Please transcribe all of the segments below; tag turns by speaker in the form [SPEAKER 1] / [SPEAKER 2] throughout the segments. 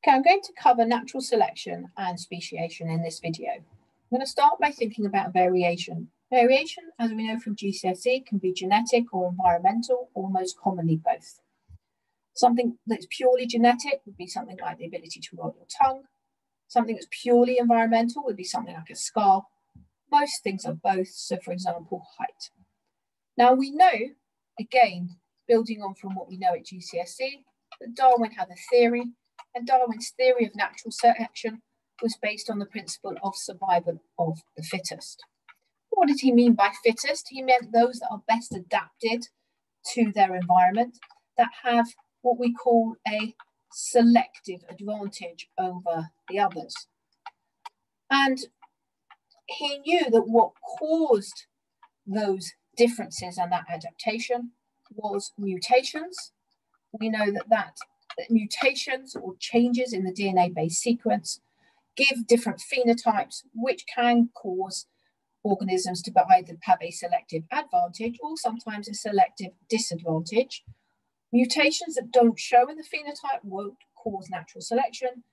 [SPEAKER 1] Okay, I'm going to cover natural selection and speciation in this video. I'm going to start by thinking about variation. Variation, as we know from GCSE, can be genetic or environmental, or most commonly both. Something that's purely genetic would be something like the ability to roll your tongue. Something that's purely environmental would be something like a scar. Most things are both, so for example, height. Now we know, again, building on from what we know at GCSE, that Darwin had a theory, and Darwin's theory of natural selection was based on the principle of survival of the fittest. What did he mean by fittest? He meant those that are best adapted to their environment, that have what we call a selective advantage over the others. And he knew that what caused those differences and that adaptation was mutations. We know that mutations or changes in the DNA-based sequence give different phenotypes, which can cause organisms to either have a selective advantage or sometimes a selective disadvantage. Mutations that don't show in the phenotype won't cause natural selection.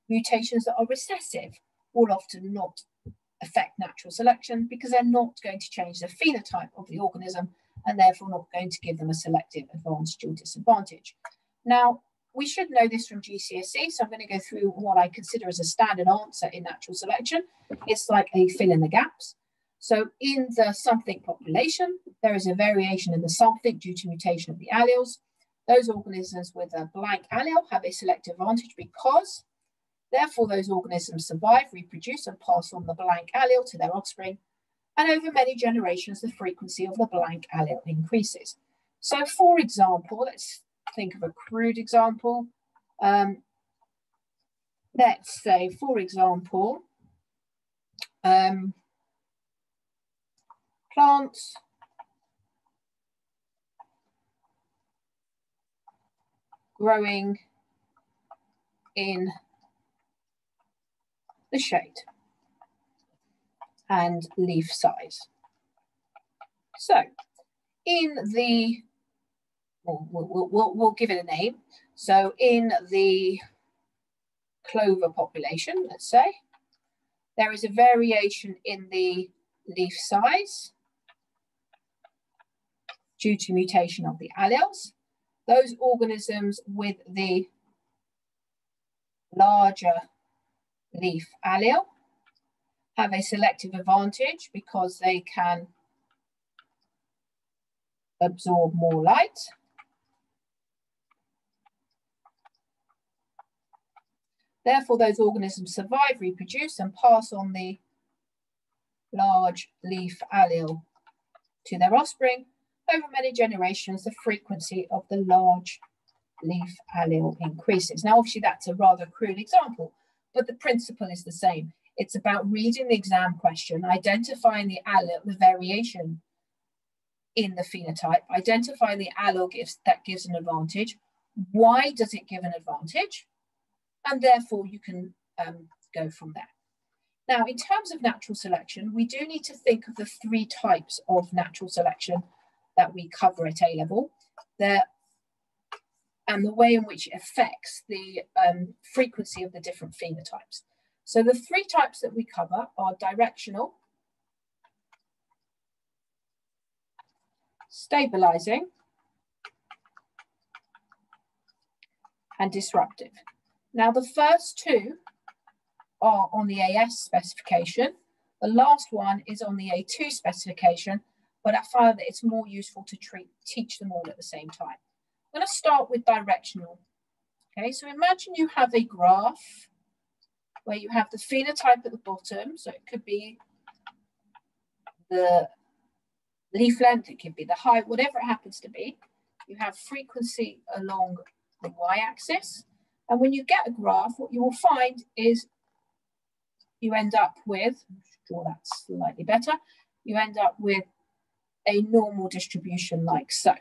[SPEAKER 1] Mutations that are recessive will often not affect natural selection because they're not going to change the phenotype of the organism and therefore not going to give them a selective advantage or disadvantage. Now, we should know this from GCSE, so I'm going to go through what I consider as a standard answer in natural selection. It's like a fill in the gaps. So in the something population, there is a variation in the something due to mutation of the alleles. Those organisms with a blank allele have a selective advantage because, therefore, those organisms survive, reproduce, and pass on the blank allele to their offspring. And over many generations, the frequency of the blank allele increases. So, for example, let's think of a crude example. Let's say, for example, plants growing in the shade and leaf size. So in the, we'll give it a name. So in the clover population, let's say, there is a variation in the leaf size due to mutation of the alleles. Those organisms with the larger leaf allele have a selective advantage because they can absorb more light. Therefore, those organisms survive, reproduce, and pass on the large leaf allele to their offspring. Over many generations, the frequency of the large leaf allele increases. Now, obviously, that's a rather crude example, but the principle is the same. It's about reading the exam question, identifying the allele, the variation in the phenotype, identifying the allele that gives an advantage. Why does it give an advantage? And therefore, you can go from there. Now, in terms of natural selection, we do need to think of the three types of natural selection that we cover at A-level, and the way in which it affects the frequency of the different phenotypes. So the three types that we cover are directional, stabilizing, and disruptive. Now, the first two are on the AS specification. The last one is on the A2 specification, but I find that it's more useful to teach them all at the same time. I'm going to start with directional. Okay, so imagine you have a graph where you have the phenotype at the bottom. So it could be the leaf length, it could be the height, whatever it happens to be. You have frequency along the y-axis. And when you get a graph, what you will find is you end up with, draw that slightly better, you end up with a normal distribution like so.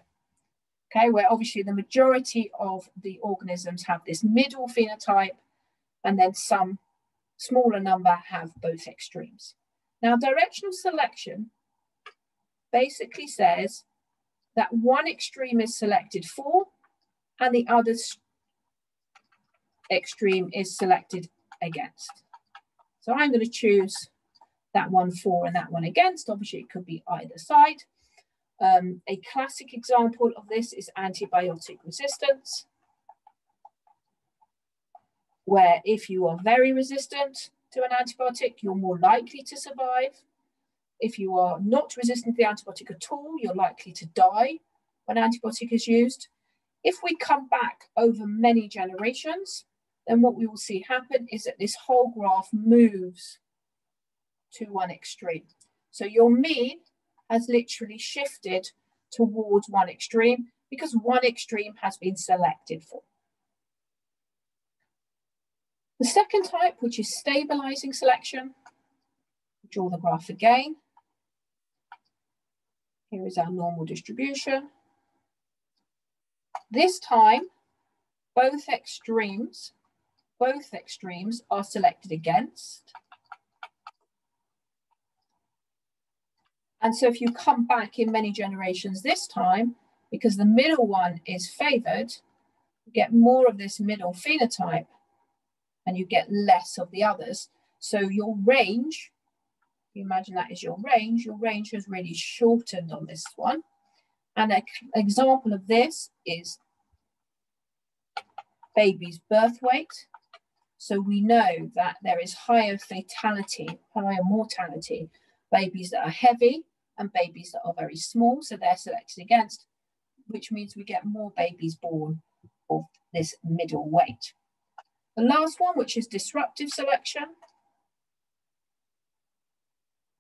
[SPEAKER 1] Okay, where obviously the majority of the organisms have this middle phenotype, and then some smaller number have both extremes. Now, directional selection basically says that one extreme is selected for and the others extreme is selected against. So I'm going to choose that one for and that one against. Obviously, it could be either side. A classic example of this is antibiotic resistance, where if you are very resistant to an antibiotic, you're more likely to survive. If you are not resistant to the antibiotic at all, you're likely to die when antibiotic is used. If we come back over many generations, then what we will see happen is that this whole graph moves to one extreme. So your mean has literally shifted towards one extreme because one extreme has been selected for. The second type, which is stabilizing selection, draw the graph again. Here is our normal distribution. This time, both extremes are selected against. And so if you come back in many generations this time, because the middle one is favored, you get more of this middle phenotype and you get less of the others. So your range, you imagine that is your range has really shortened on this one. And an example of this is baby's birth weight. So we know that there is higher fatality, higher mortality, babies that are heavy and babies that are very small. So they're selected against, which means we get more babies born of this middle weight. The last one, which is disruptive selection.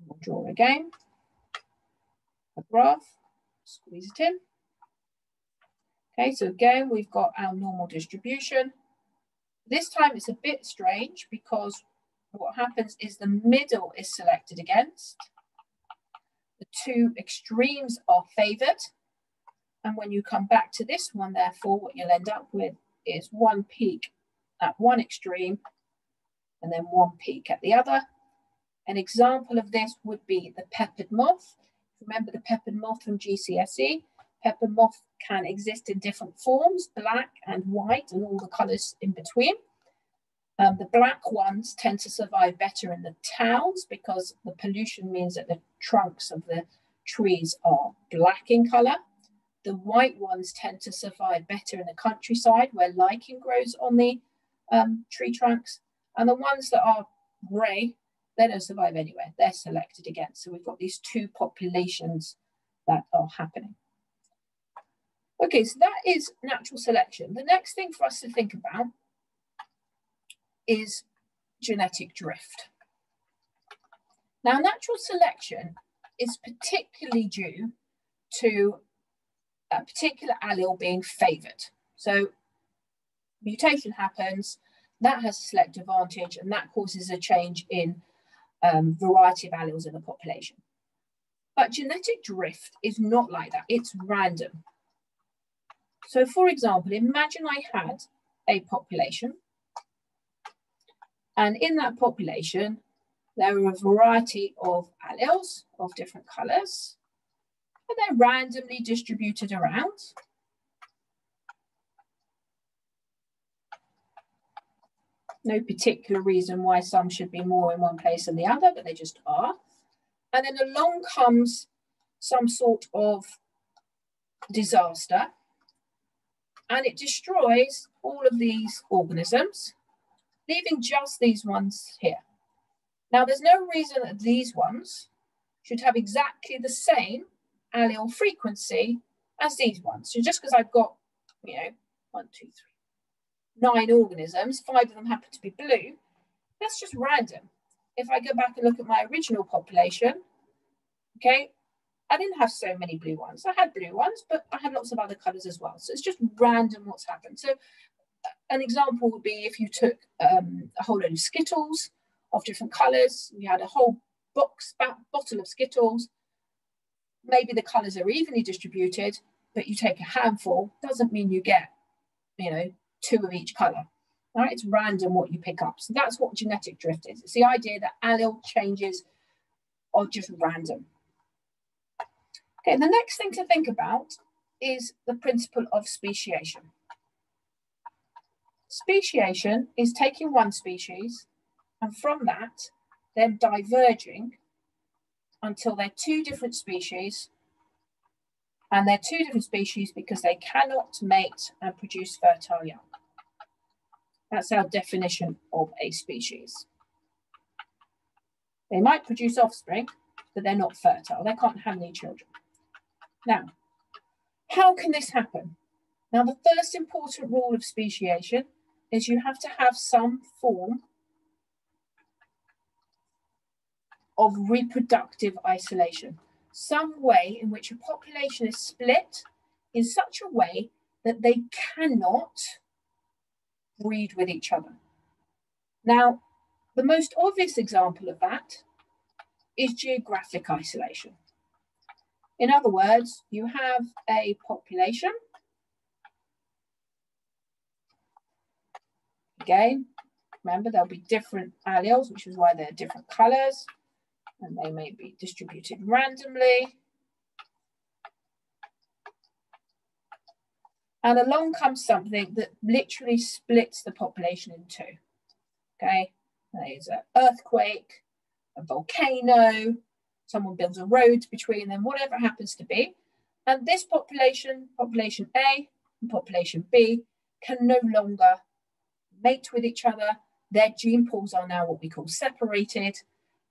[SPEAKER 1] We'll draw again a graph, squeeze it in. Okay, so again, we've got our normal distribution. This time it's a bit strange because what happens is the middle is selected against. The two extremes are favored. And when you come back to this one, therefore, what you'll end up with is one peak at one extreme and then one peak at the other. An example of this would be the peppered moth. Remember the peppered moth from GCSE? Peppered moth can exist in different forms, black and white and all the colours in between. The black ones tend to survive better in the towns because the pollution means that the trunks of the trees are black in colour. The white ones tend to survive better in the countryside where lichen grows on the tree trunks. And the ones that are grey, they don't survive anywhere. They're selected against. So we've got these two populations that are happening. Okay, so that is natural selection. The next thing for us to think about is genetic drift. Now, natural selection is particularly due to a particular allele being favoured. So mutation happens, that has a select advantage, and that causes a change in variety of alleles in the population. But genetic drift is not like that, it's random. So for example, imagine I had a population, and in that population, there are a variety of alleles of different colours, and they're randomly distributed around. No particular reason why some should be more in one place than the other, but they just are. And then along comes some sort of disaster, and it destroys all of these organisms, leaving just these ones here. Now, there's no reason that these ones should have exactly the same allele frequency as these ones. So just because I've got, 9 organisms, 5 of them happen to be blue, that's just random. If I go back and look at my original population, okay, I didn't have so many blue ones. I had blue ones, but I had lots of other colours as well. So it's just random what's happened. So an example would be if you took a whole load of Skittles of different colours, you had a whole bottle of Skittles, maybe the colours are evenly distributed, but you take a handful, doesn't mean you get, 2 of each colour. Right? It's random what you pick up. So that's what genetic drift is. It's the idea that allele changes are just random. Okay, the next thing to think about is the principle of speciation. Speciation is taking one species and from that, then diverging until they're two different species. And they're two different species because they cannot mate and produce fertile young. That's our definition of a species. They might produce offspring, but they're not fertile. They can't have any children. Now, how can this happen? Now, the first important rule of speciation is you have to have some form of reproductive isolation, some way in which a population is split in such a way that they cannot breed with each other. Now, the most obvious example of that is geographic isolation. In other words, you have a population. Again, remember there'll be different alleles, which is why they're different colors, and they may be distributed randomly. And along comes something that literally splits the population in two. Okay, there's an earthquake, a volcano, someone builds a road between them, whatever it happens to be. And this population, population A and population B, can no longer mate with each other. Their gene pools are now what we call separated,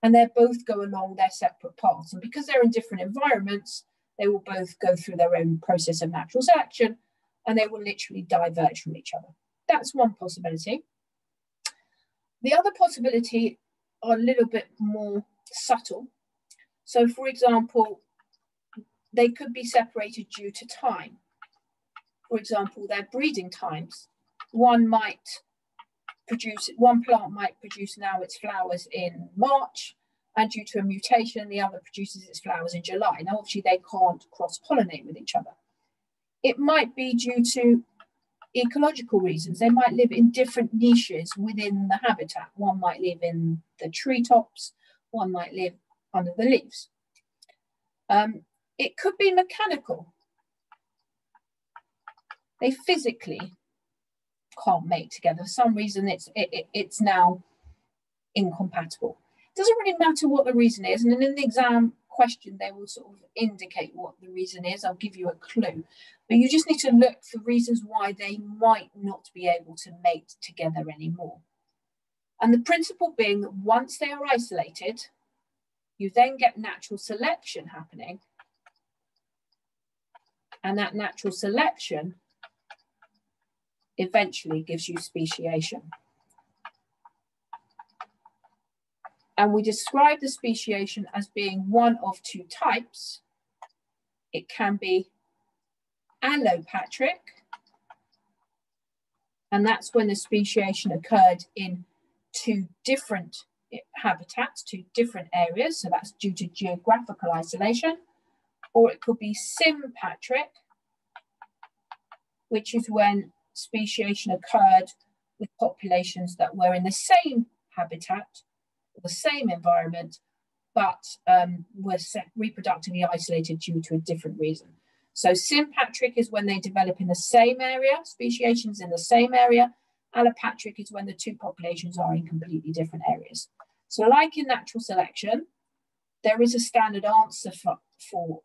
[SPEAKER 1] and they both go along their separate paths. And because they're in different environments, they will both go through their own process of natural selection, and they will literally diverge from each other. That's one possibility. The other possibility are a little bit more subtle. So for example, they could be separated due to time. For example, their breeding times. One plant might produce now its flowers in March, and due to a mutation, the other produces its flowers in July. Now, obviously, they can't cross-pollinate with each other. It might be due to ecological reasons. They might live in different niches within the habitat. One might live in the treetops, one might live under the leaves. It could be mechanical. They physically can't mate together. For some reason, it's now incompatible. It doesn't really matter what the reason is, and in the exam question, they will sort of indicate what the reason is. I'll give you a clue, but you just need to look for reasons why they might not be able to mate together anymore. And the principle being that once they are isolated, you then get natural selection happening, and that natural selection eventually gives you speciation. And we describe the speciation as being one of two types. It can be allopatric, and that's when the speciation occurred in two different habitats, two different areas, so that's due to geographical isolation. Or it could be sympatric, which is when speciation occurred with populations that were in the same habitat, the same environment, but were reproductively isolated due to a different reason. So sympatric is when they develop in the same area, speciations in the same area. Allopatric is when the two populations are in completely different areas. So like in natural selection, there is a standard answer for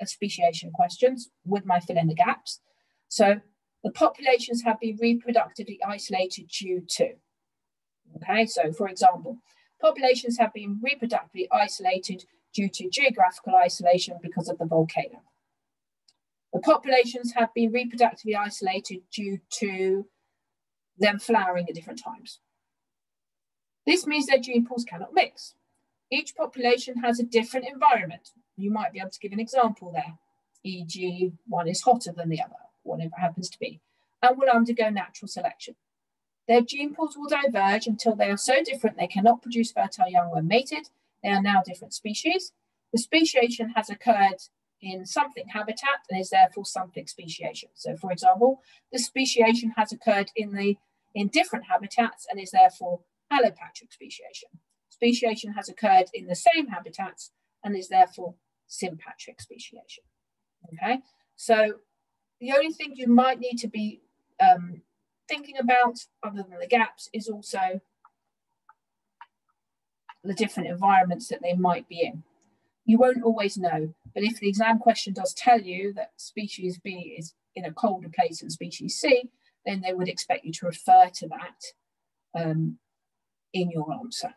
[SPEAKER 1] speciation questions with my fill in the gaps. So the populations have been reproductively isolated due to, okay, so for example, populations have been reproductively isolated due to geographical isolation because of the volcano. The populations have been reproductively isolated due to them flowering at different times. This means their gene pools cannot mix. Each population has a different environment. You might be able to give an example there, e.g. one is hotter than the other, whatever it happens to be, and will undergo natural selection. Their gene pools will diverge until they are so different they cannot produce fertile young when mated. They are now different species. The speciation has occurred in something habitat and is therefore something speciation. So for example, the speciation has occurred in different habitats and is therefore allopatric speciation. Speciation has occurred in the same habitats and is therefore sympatric speciation. Okay, so the only thing you might need to be thinking about, other than the gaps, is also the different environments that they might be in. You won't always know, but if the exam question does tell you that species B is in a colder place than species C, then they would expect you to refer to that in your answer.